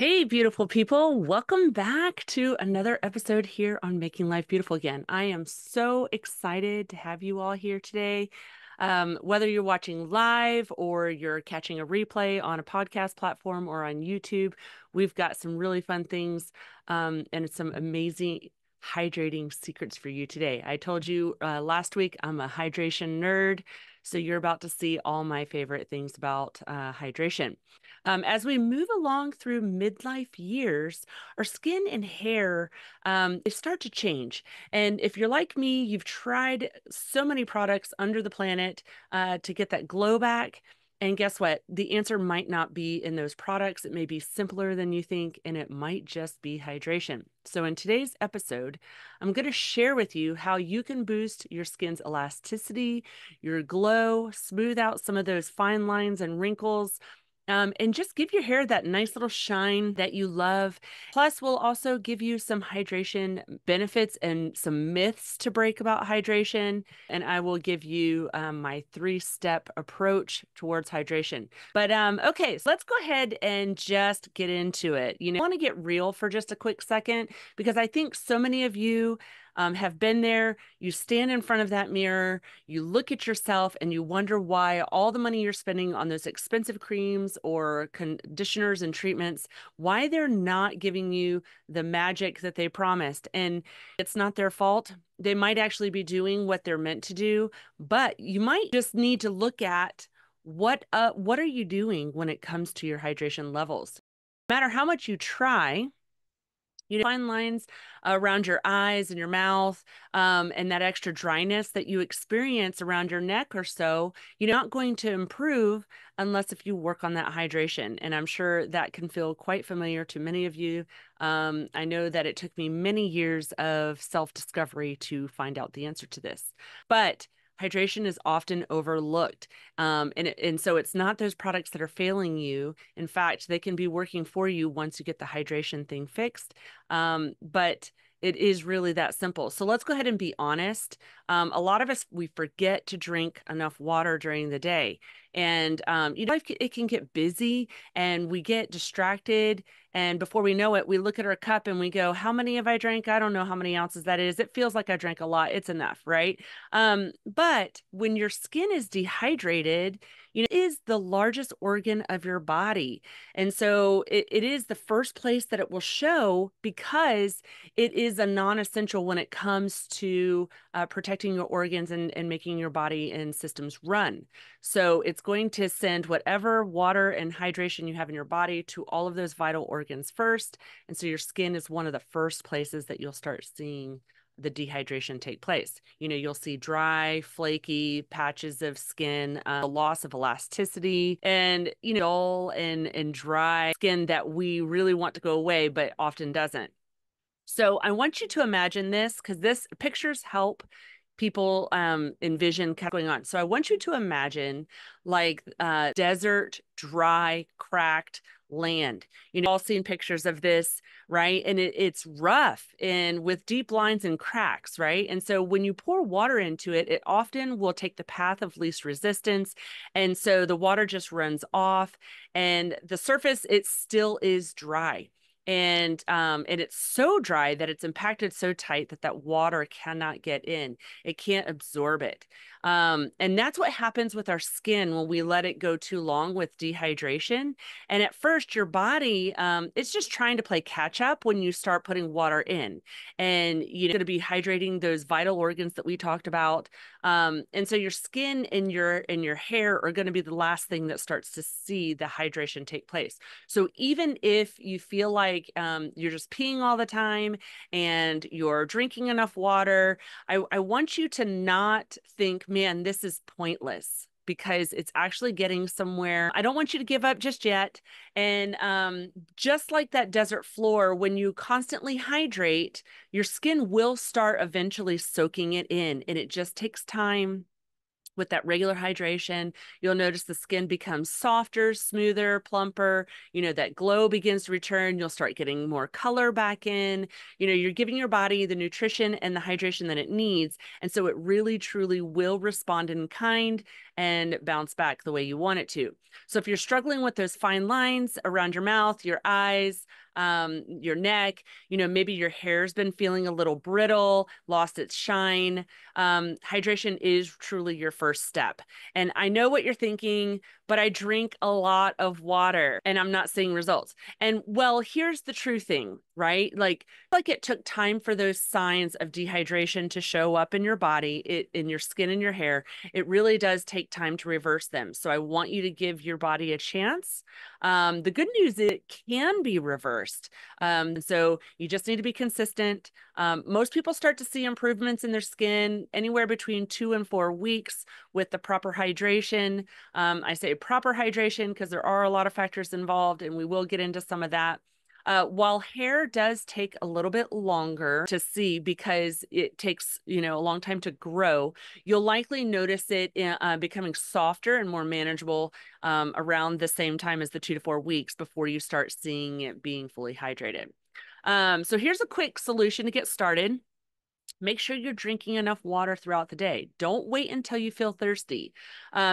Hey, beautiful people. Welcome back to another episode here on Making Life Beautiful Again. I am so excited to have you all here today. Whether you're watching live or you're catching a replay on a podcast platform or on YouTube, we've got some really fun things and some amazing hydrating secrets for you today. I told you last week I'm a hydration nerd, so you're about to see all my favorite things about hydration. As we move along through midlife years, our skin and hair they start to change. And if you're like me, you've tried so many products under the planet to get that glow back. And guess what? The answer might not be in those products. It may be simpler than you think, and it might just be hydration. So, in today's episode, I'm going to share with you how you can boost your skin's elasticity, your glow, smooth out some of those fine lines and wrinkles, and just give your hair that nice little shine that you love. Plus, we'll also give you some hydration benefits and some myths to break about hydration. And I will give you my three-step approach towards hydration. But okay, so let's go ahead and just get into it. I want to get real for just a quick second because I think so many of you have been there. You stand in front of that mirror, you look at yourself, and you wonder why all the money you're spending on those expensive creams or conditioners and treatments, why they're not giving you the magic that they promised. And it's not their fault. They might actually be doing what they're meant to do, but you might just need to look at what are you doing when it comes to your hydration levels. No matter how much you try, fine lines around your eyes and your mouth, and that extra dryness that you experience around your neck or so, you're not going to improve unless if you work on that hydration. And I'm sure that can feel quite familiar to many of you. I know that it took me many years of self-discovery to find out the answer to this. But hydration is often overlooked. And so it's not those products that are failing you. In fact, they can be working for you once you get the hydration thing fixed. But it is really that simple. So let's go ahead and be honest. A lot of us, we forget to drink enough water during the day. And, it can get busy and we get distracted. And before we know it, we look at our cup and we go, how many have I drank? I don't know how many ounces that is. It feels like I drank a lot. It's enough, right? But when your skin is dehydrated, it is the largest organ of your body. And so it is the first place that it will show because it is a non-essential when it comes to protecting your organs and making your body and systems run. So it's going to send whatever water and hydration you have in your body to all of those vital organs first. And so your skin is one of the first places that you'll start seeing the dehydration take place. You'll see dry, flaky patches of skin, a loss of elasticity, and dull and dry skin that we really want to go away, but often doesn't. So I want you to imagine this because this pictures help people envision what's going on. So I want you to imagine like desert, dry, cracked land. All seen pictures of this, right? And it's rough and with deep lines and cracks, right? And so when you pour water into it, it often will take the path of least resistance. And so the water just runs off and the surface, it still is dry. And it's so dry that it's impacted so tight that that water cannot get in. It can't absorb it. And that's what happens with our skin when we let it go too long with dehydration. And at first, your body, it's just trying to play catch up when you start putting water in. And you're going to be hydrating those vital organs that we talked about. And so your skin and your hair are going to be the last thing that starts to see the hydration take place. So even if you feel like you're just peeing all the time and you're drinking enough water, I want you to not think, man, this is pointless because it's actually getting somewhere. I don't want you to give up just yet. And just like that desert floor, when you constantly hydrate, your skin will start eventually soaking it in, and it just takes time with that regular hydration, you'll notice the skin becomes softer, smoother, plumper. That glow begins to return. You'll start getting more color back in. You're giving your body the nutrition and the hydration that it needs. And so it really, truly will respond in kind and bounce back the way you want it to. So if you're struggling with those fine lines around your mouth, your eyes, your neck, maybe your hair's been feeling a little brittle, lost its shine, hydration is truly your first step. And I know what you're thinking, but I drink a lot of water and I'm not seeing results. And well, here's the true thing, right? Like it took time for those signs of dehydration to show up in your body, in your skin and your hair. It really does take time to reverse them. So I want you to give your body a chance. The good news is it can be reversed. So you just need to be consistent. Most people start to see improvements in their skin anywhere between 2 and 4 weeks with the proper hydration. I say proper hydration because there are a lot of factors involved, and we will get into some of that. While hair does take a little bit longer to see because it takes, a long time to grow, you'll likely notice it becoming softer and more manageable around the same time as the 2 to 4 weeks before you start seeing it being fully hydrated. So here's a quick solution to get started. Make sure you're drinking enough water throughout the day. Don't wait until you feel thirsty,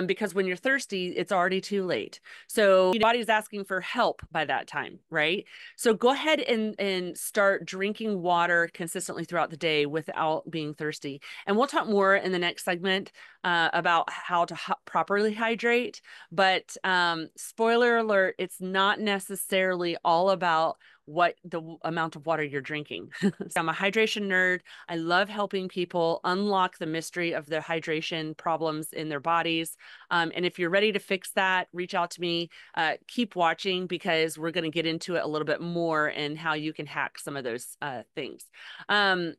because when you're thirsty, it's already too late. So your body's asking for help by that time, right? So go ahead and start drinking water consistently throughout the day without being thirsty. And we'll talk more in the next segment about how to properly hydrate. But spoiler alert, it's not necessarily all about what the amount of water you're drinking. So I'm a hydration nerd. I love helping people unlock the mystery of their hydration problems in their bodies. And if you're ready to fix that, reach out to me. Keep watching because we're going to get into it a little bit more and how you can hack some of those things.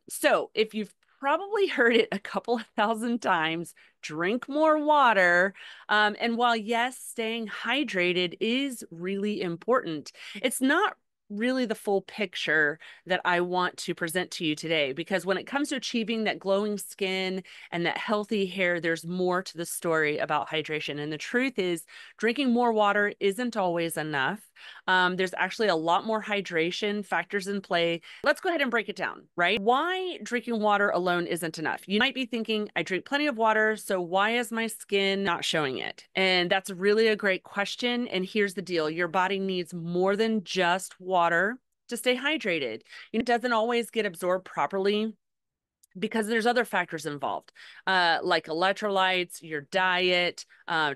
So if you've probably heard it a couple of thousand times, drink more water. And while yes, staying hydrated is really important, it's not really the full picture that I want to present to you today, because when it comes to achieving that glowing skin and that healthy hair, there's more to the story about hydration. And the truth is, drinking more water isn't always enough. There's actually a lot more hydration factors in play. Let's go ahead and break it down, right? Why drinking water alone isn't enough. You might be thinking, I drink plenty of water, so why is my skin not showing it? And that's really a great question. And here's the deal. Your body needs more than just water to stay hydrated. It doesn't always get absorbed properly because there's other factors involved, like electrolytes, your diet,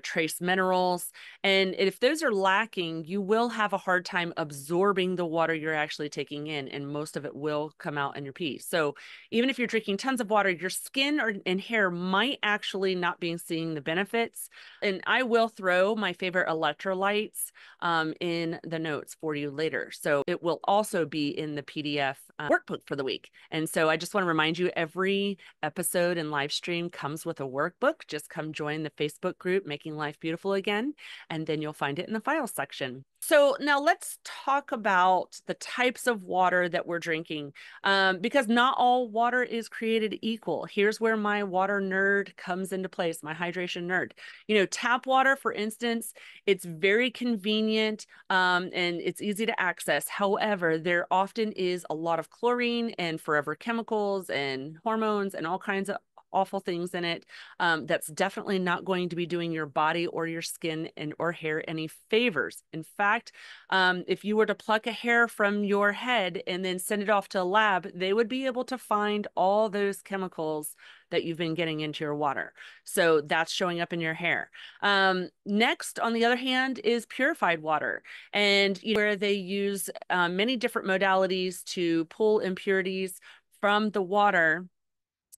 trace minerals. And if those are lacking, you will have a hard time absorbing the water you're actually taking in, and most of it will come out in your pee. So even if you're drinking tons of water, your skin and hair might actually not be seeing the benefits. And I will throw my favorite electrolytes in the notes for you later. So it will also be in the PDF workbook for the week. And so I just want to remind you, every episode and live stream comes with a workbook. Just come join the Facebook group, Making Life Beautiful Again, and then you'll find it in the files section. So now let's talk about the types of water that we're drinking, because not all water is created equal. Here's where my water nerd comes into place, my hydration nerd. Tap water, for instance, it's very convenient and it's easy to access. However, there often is a lot of chlorine and forever chemicals and hormones and all kinds of awful things in it. That's definitely not going to be doing your body or your skin or hair any favors. In fact, if you were to pluck a hair from your head and then send it off to a lab, they would be able to find all those chemicals that you've been getting into your water. So that's showing up in your hair. Next, on the other hand, is purified water, and where they use many different modalities to pull impurities from the water.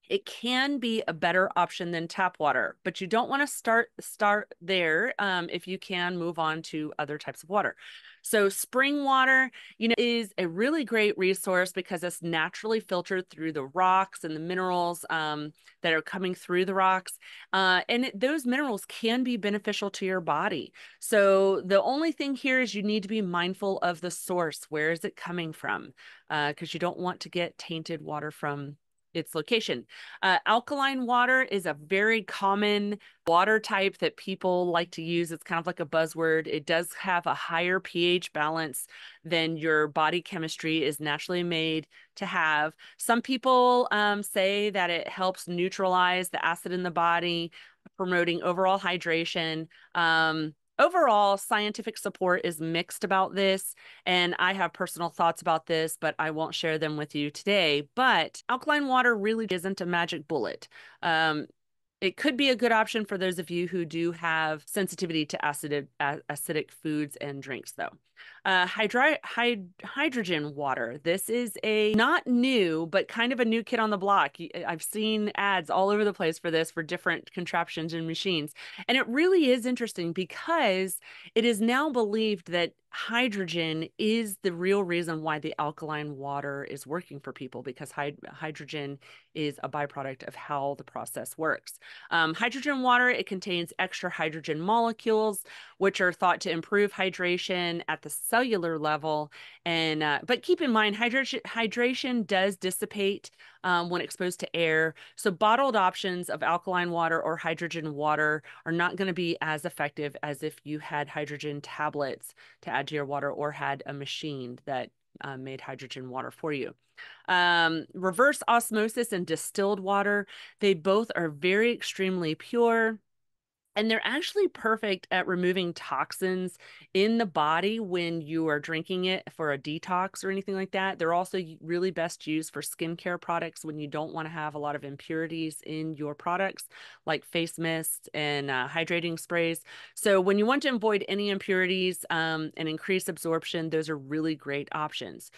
It can be a better option than tap water, but you don't want to start there. If you can, move on to other types of water. So spring water, is a really great resource because it's naturally filtered through the rocks and the minerals that are coming through the rocks. And those minerals can be beneficial to your body. So the only thing here is you need to be mindful of the source. Where is it coming from? Because you don't want to get tainted water from its location. Alkaline water is a very common water type that people like to use. It's kind of like a buzzword. It does have a higher pH balance than your body chemistry is naturally made to have. Some people say that it helps neutralize the acid in the body, promoting overall hydration. Overall, scientific support is mixed about this, and I have personal thoughts about this, but I won't share them with you today. But alkaline water really isn't a magic bullet. It could be a good option for those of you who do have sensitivity to acidic foods and drinks, though. Hydrogen water. This is a not new, but kind of a new kid on the block. I've seen ads all over the place for this for different contraptions and machines. And it really is interesting because it is now believed that hydrogen is the real reason why the alkaline water is working for people, because hydrogen is a byproduct of how the process works. Hydrogen water, it contains extra hydrogen molecules, which are thought to improve hydration at the cellular level. And but keep in mind, hydration does dissipate when exposed to air. So bottled options of alkaline water or hydrogen water are not going to be as effective as if you had hydrogen tablets to add to your water or had a machine that made hydrogen water for you. Reverse osmosis and distilled water, they both are very extremely pure. And they're actually perfect at removing toxins in the body when you are drinking it for a detox or anything like that. They're also really best used for skincare products when you don't want to have a lot of impurities in your products, like face mist and hydrating sprays. So when you want to avoid any impurities and increase absorption, those are really great options.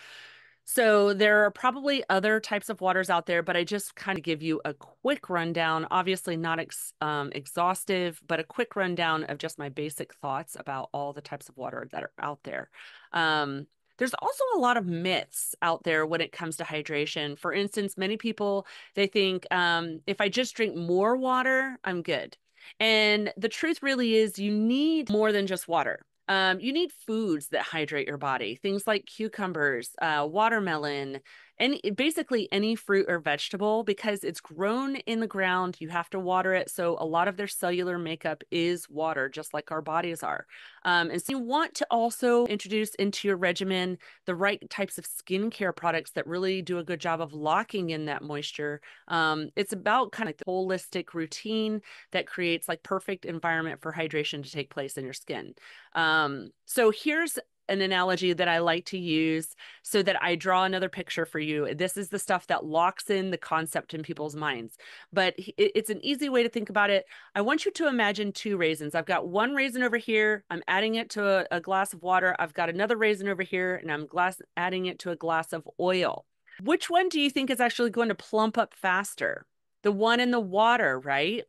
So there are probably other types of waters out there, but I just kind of give you a quick rundown, obviously not exhaustive, but a quick rundown of just my basic thoughts about all the types of water that are out there. There's also a lot of myths out there when it comes to hydration. For instance, many people, they think if I just drink more water, I'm good. And the truth really is you need more than just water. You need foods that hydrate your body, things like cucumbers, watermelon, and basically any fruit or vegetable, because it's grown in the ground. You have to water it. So a lot of their cellular makeup is water, just like our bodies are. And so you want to also introduce into your regimen the right types of skincare products that really do a good job of locking in that moisture. It's about kind of like the holistic routine that creates like perfect environment for hydration to take place in your skin. So here's an analogy that I like to use so that I draw another picture for you. This is the stuff that locks in the concept in people's minds, but it's an easy way to think about it. I want you to imagine two raisins. I've got one raisin over here. I'm adding it to a glass of water. I've got another raisin over here, and I'm adding it to a glass of oil. Which one do you think is actually going to plump up faster? The one in the water, right?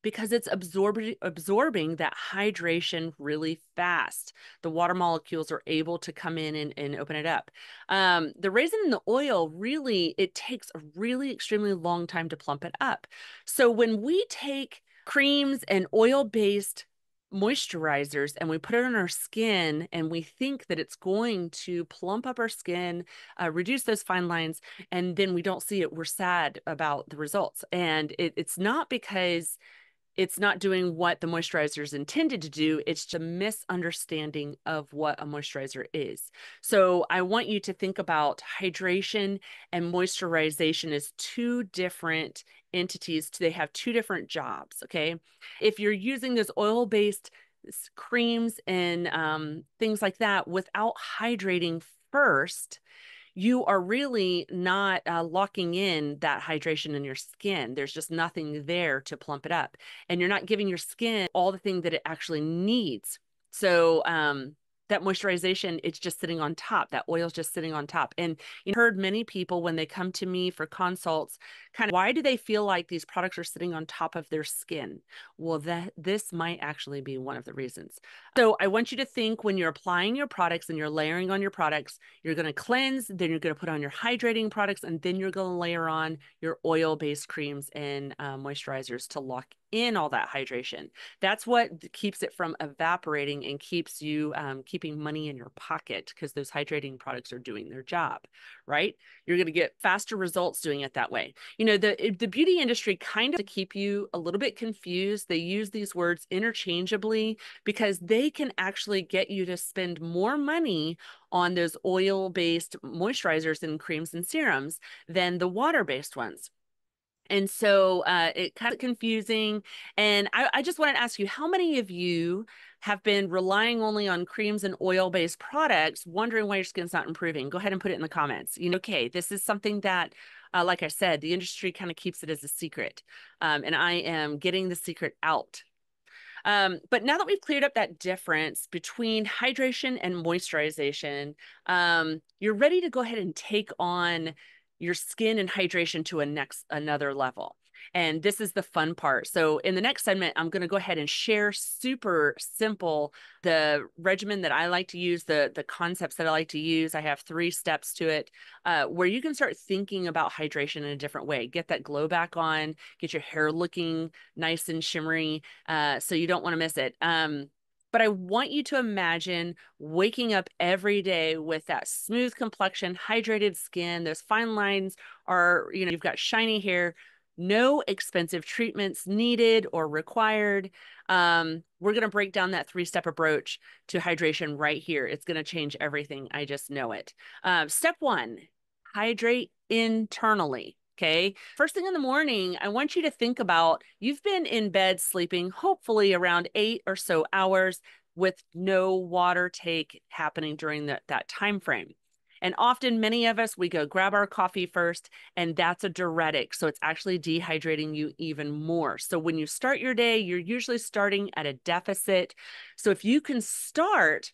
Because it's absorbing that hydration really fast. The water molecules are able to come in and open it up. The raisin in the oil, really, it takes a really extremely long time to plump it up. So when we take creams and oil-based moisturizers and we put it on our skin and we think that it's going to plump up our skin, reduce those fine lines, and then we don't see it, we're sad about the results. And it's not because it's not doing what the moisturizer is intended to do. It's a misunderstanding of what a moisturizer is. So I want you to think about hydration and moisturization as two different entities. They have two different jobs, okay? If you're using those oil-based creams and things like that without hydrating first, you are really not locking in that hydration in your skin. There's just nothing there to plump it up. And you're not giving your skin all the thing that it actually needs. So that moisturization, it's just sitting on top. That oil's just sitting on top. And you heard many people when they come to me for consults, kind of why do they feel like these products are sitting on top of their skin? Well, this might actually be one of the reasons. So I want you to think when you're applying your products and you're layering on your products, you're going to cleanse, then you're going to put on your hydrating products, and then you're going to layer on your oil-based creams and moisturizers to lock in all that hydration. That's what keeps it from evaporating and keeps you keeping money in your pocket, because those hydrating products are doing their job, right? You're going to get faster results doing it that way. You know, the beauty industry kind of to keep you a little bit confused. They use these words interchangeably because they can actually get you to spend more money on those oil-based moisturizers and creams and serums than the water-based ones. And so it kind of confusing. And I just want to ask you, how many of you have been relying only on creams and oil-based products, wondering why your skin's not improving? Go ahead and put it in the comments. You know, okay, this is something that, like I said, the industry kind of keeps it as a secret. And I am getting the secret out. But now that we've cleared up that difference between hydration and moisturization, you're ready to go ahead and take on your skin and hydration to another level. And this is the fun part. So in the next segment, I'm going to go ahead and share super simple the regimen that I like to use, the concepts that I like to use. I have 3 steps to it, where you can start thinking about hydration in a different way. Get that glow back on, get your hair looking nice and shimmery, so you don't want to miss it. But I want you to imagine waking up every day with that smooth complexion, hydrated skin. Those fine lines are, you know, you've got shiny hair, no expensive treatments needed or required. We're going to break down that 3-step approach to hydration right here. It's going to change everything. I just know it. Step 1, hydrate internally. Okay. First thing in the morning, I want you to think about you've been in bed sleeping, hopefully around 8 or so hours with no water take happening during that time frame. And often, many of us, we go grab our coffee first, and that's a diuretic. So it's actually dehydrating you even more. So when you start your day, you're usually starting at a deficit. So if you can start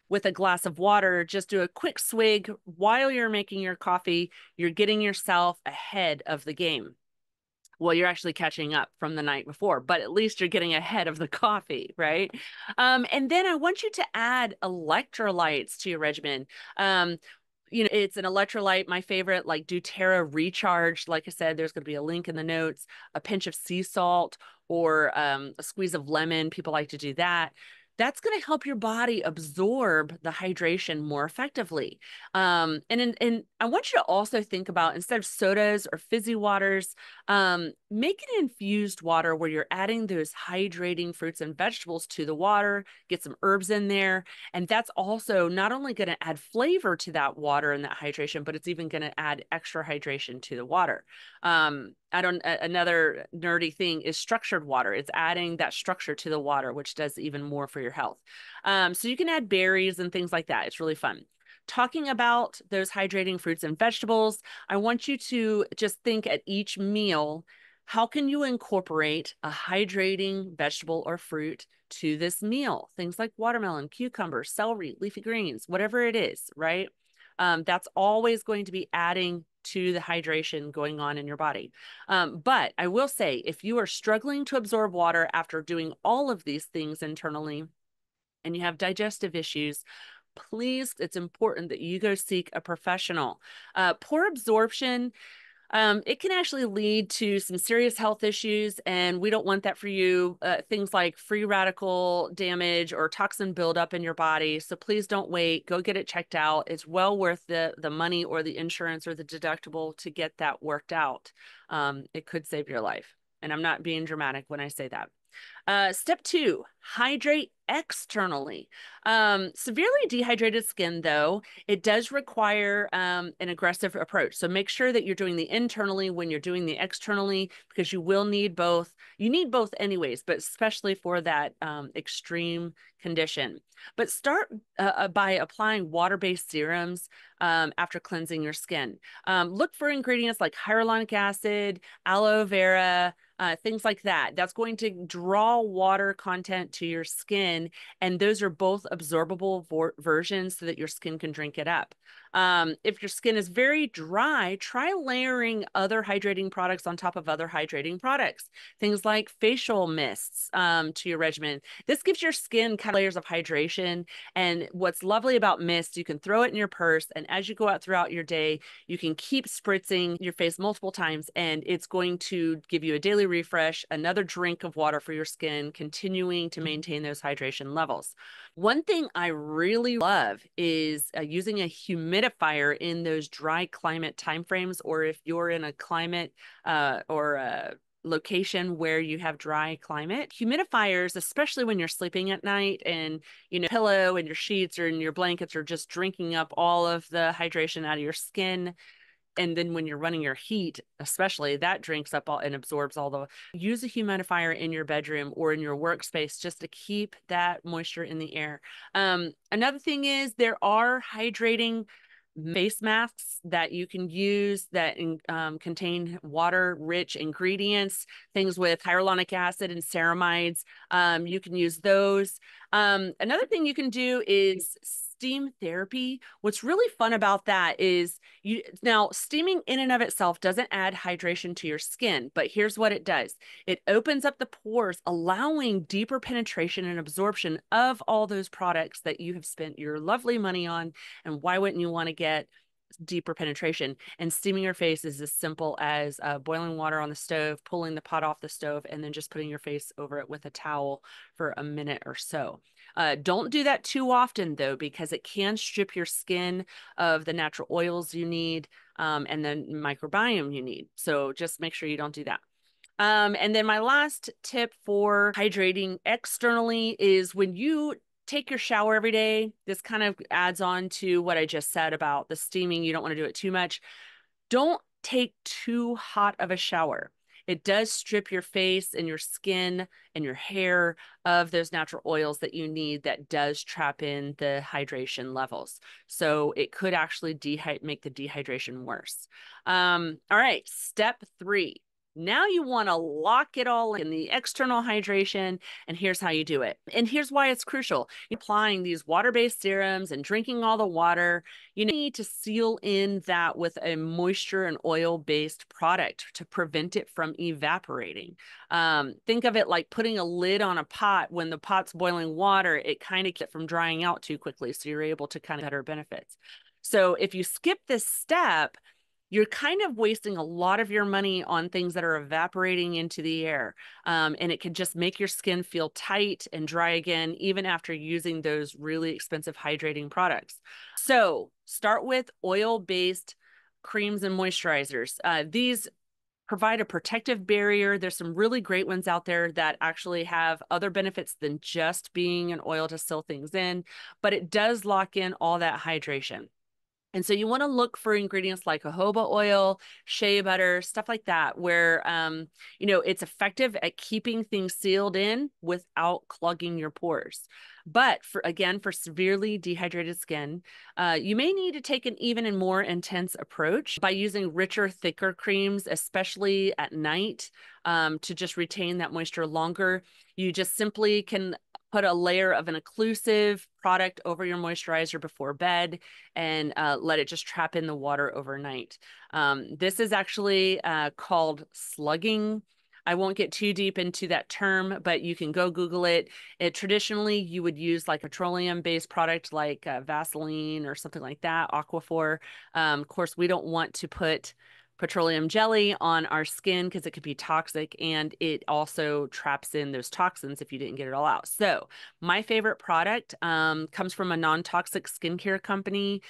with a glass of water, just do a quick swig while you're making your coffee, you're getting yourself ahead of the game. Well, you're actually catching up from the night before, but at least you're getting ahead of the coffee, right? And then I want you to add electrolytes to your regimen. You know, it's an electrolyte, my favorite, like doTERRA Recharge. Like I said, there's going to be a link in the notes, a pinch of sea salt or a squeeze of lemon. People like to do that. That's going to help your body absorb the hydration more effectively. And I want you to also think about, instead of sodas or fizzy waters, make an infused water where you're adding those hydrating fruits and vegetables to the water, get some herbs in there. And that's also not only going to add flavor to that water and that hydration, but it's even going to add extra hydration to the water. Another nerdy thing is structured water. It's adding that structure to the water, which does even more for your health. So you can add berries and things like that. It's really fun. Talking about those hydrating fruits and vegetables, I want you to just think at each meal, how can you incorporate a hydrating vegetable or fruit to this meal? Things like watermelon, cucumber, celery, leafy greens, whatever it is, right? That's always going to be adding to the hydration going on in your body. But I will say, if you are struggling to absorb water after doing all of these things internally and you have digestive issues, please, it's important that you go seek a professional. Poor absorption, it can actually lead to some serious health issues, and we don't want that for you. Things like free radical damage or toxin buildup in your body. So please don't wait. Go get it checked out. It's well worth the money or the insurance or the deductible to get that worked out. It could save your life. And I'm not being dramatic when I say that. Step 2, hydrate externally. Severely dehydrated skin, though, it does require an aggressive approach. So make sure that you're doing the internally when you're doing the externally, because you will need both. You need both anyways, but especially for that extreme condition. But start by applying water-based serums after cleansing your skin. Look for ingredients like hyaluronic acid, aloe vera, things like that. That's going to draw water content to your skin, and those are both absorbable versions so that your skin can drink it up. If your skin is very dry, try layering other hydrating products on top of other hydrating products. Things like facial mists to your regimen. This gives your skin kind of layers of hydration. And what's lovely about mist, you can throw it in your purse, and as you go out throughout your day, you can keep spritzing your face multiple times, and it's going to give you a daily daily refresh, another drink of water for your skin, continuing to maintain those hydration levels. One thing I really love is using a humidifier in those dry climate timeframes, or if you're in a climate or a location where you have dry climate. Humidifiers, especially when you're sleeping at night and pillow and your sheets or in your blankets are just drinking up all of the hydration out of your skin. And then when you're running your heat, especially, that drinks up all and absorbs all the. Use a humidifier in your bedroom or in your workspace just to keep that moisture in the air. Another thing is there are hydrating face masks that you can use that contain water-rich ingredients, things with hyaluronic acid and ceramides. You can use those. Another thing you can do is steam therapy. What's really fun about that is now steaming in and of itself doesn't add hydration to your skin, but here's what it does. It opens up the pores, allowing deeper penetration and absorption of all those products that you have spent your lovely money on. And why wouldn't you want to get deeper penetration? And steaming your face is as simple as boiling water on the stove, pulling the pot off the stove, and then just putting your face over it with a towel for a minute or so. Don't do that too often, though, because it can strip your skin of the natural oils you need and the microbiome you need. So just make sure you don't do that. And then my last tip for hydrating externally is when you take your shower every day. This kind of adds on to what I just said about the steaming. You don't want to do it too much. Don't take too hot of a shower. It does strip your face and your skin and your hair of those natural oils that you need that does trap in the hydration levels. So it could actually make the dehydration worse. All right, step 3. Now you want to lock it all in the external hydration, and here's how you do it. And here's why it's crucial. Applying these water-based serums and drinking all the water, you need to seal in that with a moisture and oil-based product to prevent it from evaporating. Think of it like putting a lid on a pot. When the pot's boiling water, it kind of keeps it from drying out too quickly, so you're able to kind of better benefits. So if you skip this step, you're kind of wasting a lot of your money on things that are evaporating into the air. And it can just make your skin feel tight and dry again, even after using those really expensive hydrating products. So start with oil-based creams and moisturizers. These provide a protective barrier. There's some really great ones out there that actually have other benefits than just being an oil to seal things in, but it does lock in all that hydration. And so you want to look for ingredients like jojoba oil, shea butter, stuff like that, where, it's effective at keeping things sealed in without clogging your pores. But for severely dehydrated skin, you may need to take an even and more intense approach by using richer, thicker creams, especially at night, to just retain that moisture longer. You just simply can put a layer of an occlusive product over your moisturizer before bed and let it just trap in the water overnight. This is actually called slugging. I won't get too deep into that term, but you can go Google it. Traditionally, you would use like a petroleum-based product like Vaseline or something like that, Aquaphor. Of course, we don't want to put petroleum jelly on our skin because it could be toxic, and it also traps in those toxins if you didn't get it all out. So my favorite product comes from a non-toxic skincare company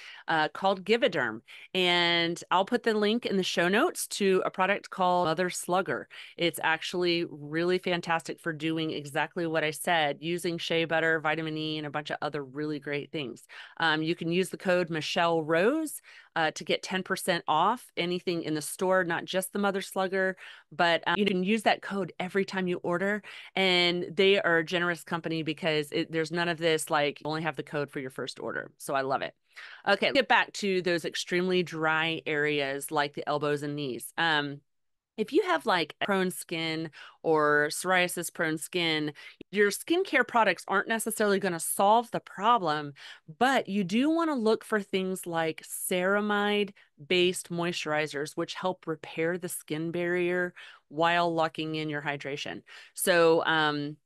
called Givaderm, and I'll put the link in the show notes to a product called Mother Slugger. It's actually really fantastic for doing exactly what I said, using shea butter, vitamin E, and a bunch of other really great things. You can use the code Michelle Rose to get 10% off anything in the store, not just the Mother Slugger, but you can use that code every time you order. And they are a generous company because there's none of this, like you only have the code for your first order. So I love it. Okay, get back to those extremely dry areas like the elbows and knees. If you have like prone skin or psoriasis prone skin, your skincare products aren't necessarily going to solve the problem, but you do want to look for things like ceramide-based moisturizers, which help repair the skin barrier while locking in your hydration. So,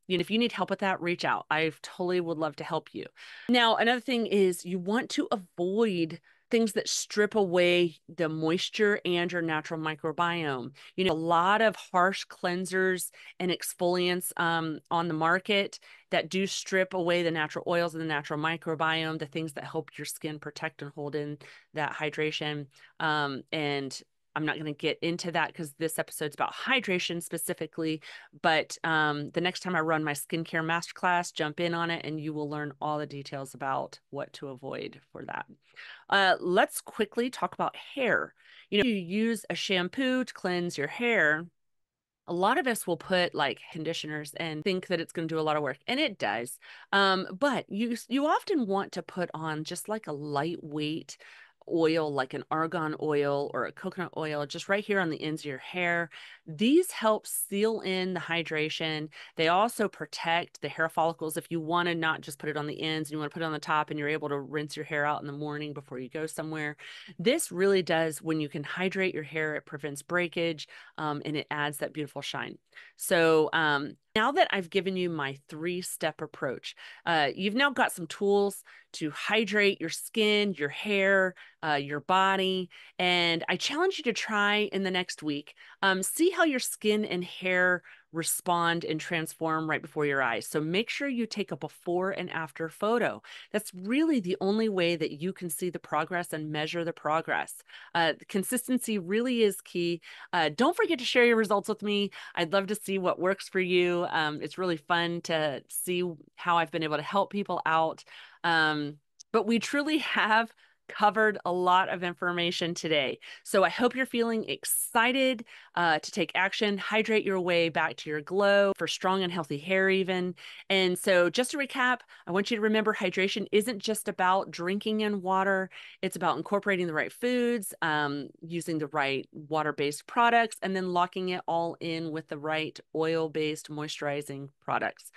if you need help with that, reach out. I totally would love to help you. Now, another thing is you want to avoid things that strip away the moisture and your natural microbiome. A lot of harsh cleansers and exfoliants on the market that do strip away the natural oils and the natural microbiome, the things that help your skin protect and hold in that hydration. And I'm not going to get into that because this episode's about hydration specifically, but the next time I run my skincare masterclass, jump in on it and you will learn all the details about what to avoid for that. Let's quickly talk about hair. You use a shampoo to cleanse your hair. A lot of us will put like conditioners and think that it's going to do a lot of work, and it does. But you often want to put on just like a lightweight oil, like an argan oil or a coconut oil, just right here on the ends of your hair. These help seal in the hydration. They also protect the hair follicles. If you want to not just put it on the ends and you want to put it on the top and you're able to rinse your hair out in the morning before you go somewhere, this really does, when you can hydrate your hair, it prevents breakage, and it adds that beautiful shine. So now that I've given you my 3-step approach, you've now got some tools to hydrate your skin, your hair, your body. And I challenge you to try in the next week. See how your skin and hair respond and transform right before your eyes. So make sure you take a before and after photo. That's really the only way that you can see the progress and measure the progress. Consistency really is key. Don't forget to share your results with me. I'd love to see what works for you. It's really fun to see how I've been able to help people out. But we truly have covered a lot of information today. So I hope you're feeling excited to take action, hydrate your way back to your glow for strong and healthy hair even. And so just to recap, I want you to remember hydration isn't just about drinking in water. It's about incorporating the right foods, using the right water-based products, and then locking it all in with the right oil-based moisturizing products.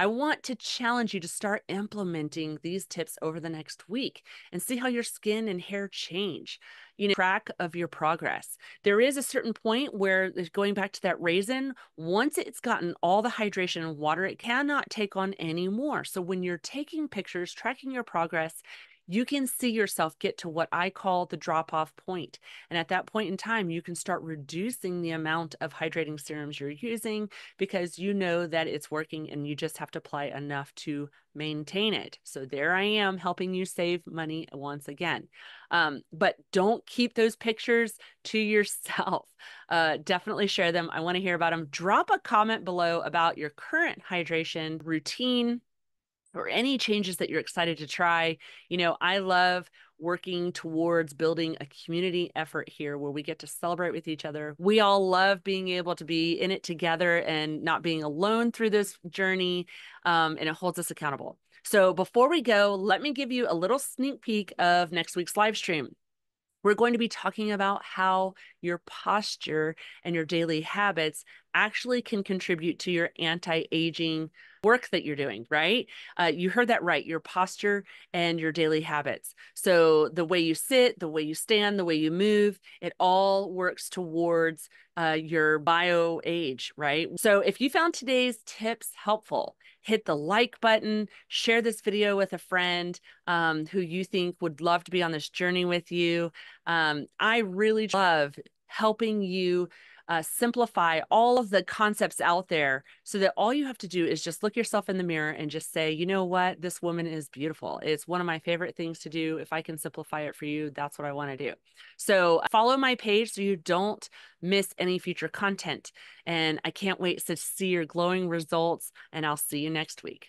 I want to challenge you to start implementing these tips over the next week and see how your skin and hair change. Track of your progress. There is a certain point where, going back to that raisin, once it's gotten all the hydration and water, it cannot take on any more. So when you're taking pictures, tracking your progress, you can see yourself get to what I call the drop-off point. And at that point in time, you can start reducing the amount of hydrating serums you're using because you know that it's working and you just have to apply enough to maintain it. So there I am helping you save money once again. But don't keep those pictures to yourself. Definitely share them. I want to hear about them. Drop a comment below about your current hydration routine or any changes that you're excited to try. I love working towards building a community effort here where we get to celebrate with each other. We all love being able to be in it together and not being alone through this journey, and it holds us accountable. So before we go, let me give you a little sneak peek of next week's live stream. We're going to be talking about how your posture and your daily habits actually can contribute to your anti-aging work that you're doing, right? You heard that right, your posture and your daily habits. So the way you sit, the way you stand, the way you move, it all works towards your bio age, right? So if you found today's tips helpful, hit the like button, share this video with a friend who you think would love to be on this journey with you. I really love helping you simplify all of the concepts out there so that all you have to do is just look yourself in the mirror and just say, you know what, this woman is beautiful. It's one of my favorite things to do. If I can simplify it for you, that's what I want to do. So follow my page so you don't miss any future content. And I can't wait to see your glowing results, and I'll see you next week.